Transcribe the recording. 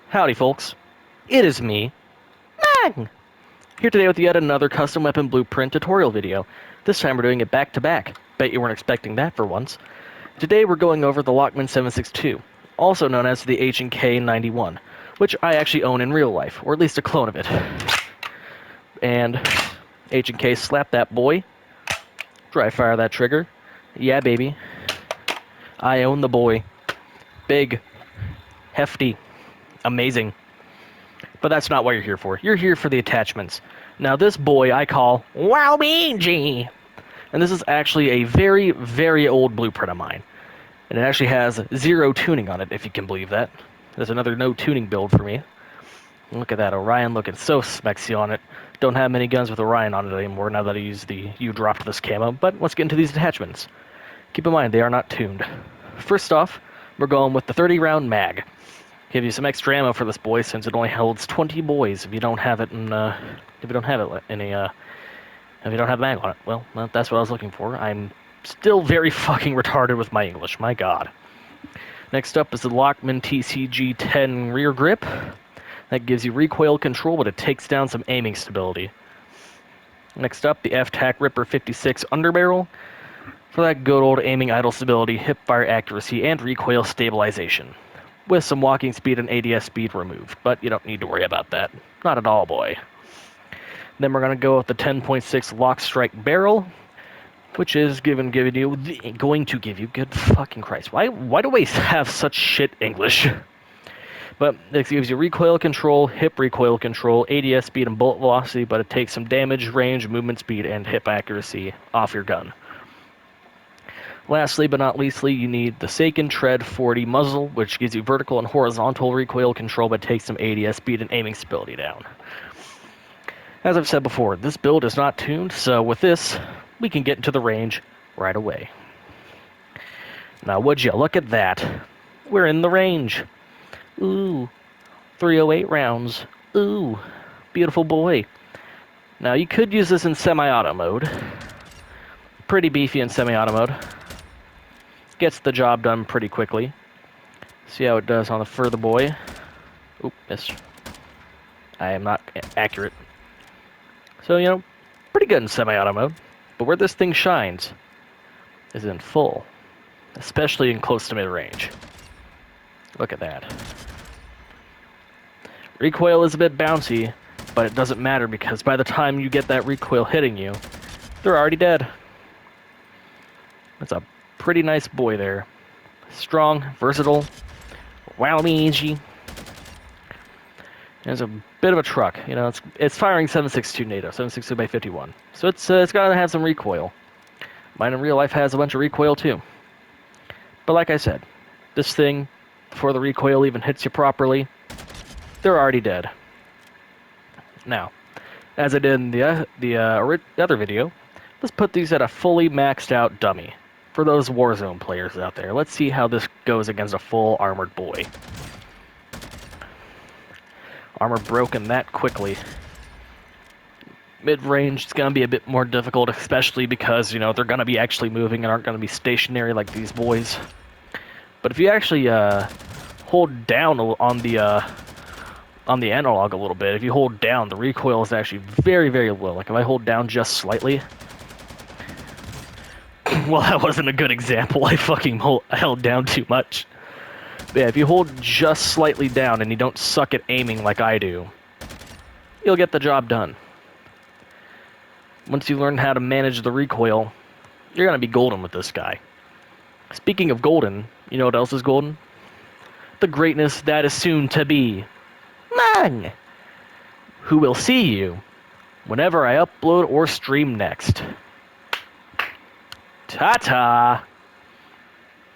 Howdy, folks. It is me, Mang, here today with yet another custom weapon blueprint tutorial video. This time we're doing it back to back. Bet you weren't expecting that for once. Today we're going over the Lockman 762, also known as the H&K 91, which I actually own in real life, or at least a clone of it. And H&K slap that boy, dry fire that trigger. Yeah, baby. I own the boy. Big, hefty, amazing. But that's not what you're here for. You're here for the attachments. Now this boy I call Waluigi. And this is actually a very, very old blueprint of mine. And it actually has 0 tuning on it, if you can believe that. There's another no tuning build for me. Look at that, Orion looking so smexy on it. Don't have many guns with Orion on it anymore now that I use the You Dropped This camo, but let's get into these attachments. Keep in mind, they are not tuned. First off, we're going with the 30-round mag. Give you some extra ammo for this boy since it only holds 20 boys if you don't have it in if you don't have it in a if you don't have mag on it. Well, that's what I was looking for. I'm still very fucking retarded with my English. My god. Next up is the Lockman TCG-10 rear grip. That gives you recoil control, but it takes down some aiming stability. Next up, the F-Tac Ripper 56 underbarrel. For that good old aiming idle stability, hip fire accuracy, and recoil stabilization. With some walking speed and ADS speed removed, but you don't need to worry about that. Not at all, boy. Then we're going to go with the 10.6 Lock Strike Barrel, which is going to give you, good fucking Christ. Why do we have such shit English? But it gives you recoil control, hip recoil control, ADS speed, and bullet velocity, but it takes some damage, range, movement speed, and hip accuracy off your gun. Lastly, but not leastly, you need the Seiken Tread 40 muzzle, which gives you vertical and horizontal recoil control, but takes some ADS speed and aiming stability down. As I've said before, this build is not tuned, so with this, we can get into the range right away. Now, would you look at that? We're in the range. Ooh, 308 rounds. Ooh, beautiful boy. Now, you could use this in semi-auto mode. Pretty beefy in semi-auto mode. Gets the job done pretty quickly. See how it does on the further boy. Oop, missed. I am not accurate. So, pretty good in semi-auto mode. But where this thing shines is in full. Especially in close to mid-range. Look at that. Recoil is a bit bouncy, but it doesn't matter because by the time you get that recoil hitting you, they're already dead. That's a pretty nice boy there. Strong, versatile, Waluigi. It's a bit of a truck, it's firing 7.62 NATO, 7.62 by 51. So it's gotta have some recoil. Mine in real life has a bunch of recoil too. But like I said, this thing, before the recoil even hits you properly, they're already dead. Now, as I did in the other video, let's put these at a fully maxed out dummy. For those Warzone players out there, let's see how this goes against a full armored boy. Armor broken that quickly. Mid-range, it's going to be a bit more difficult, especially because, they're going to be actually moving and aren't going to be stationary like these boys. But if you actually hold down on the analog a little bit, if you hold down, the recoil is actually very, very low. Like if I hold down just slightly... Well, that wasn't a good example. I fucking held down too much. But yeah, if you hold just slightly down and you don't suck at aiming like I do, you'll get the job done. Once you learn how to manage the recoil, you're going to be golden with this guy. Speaking of golden, you know what else is golden? The greatness that is soon to be. Mang! Who will see you whenever I upload or stream next. Ta-ta!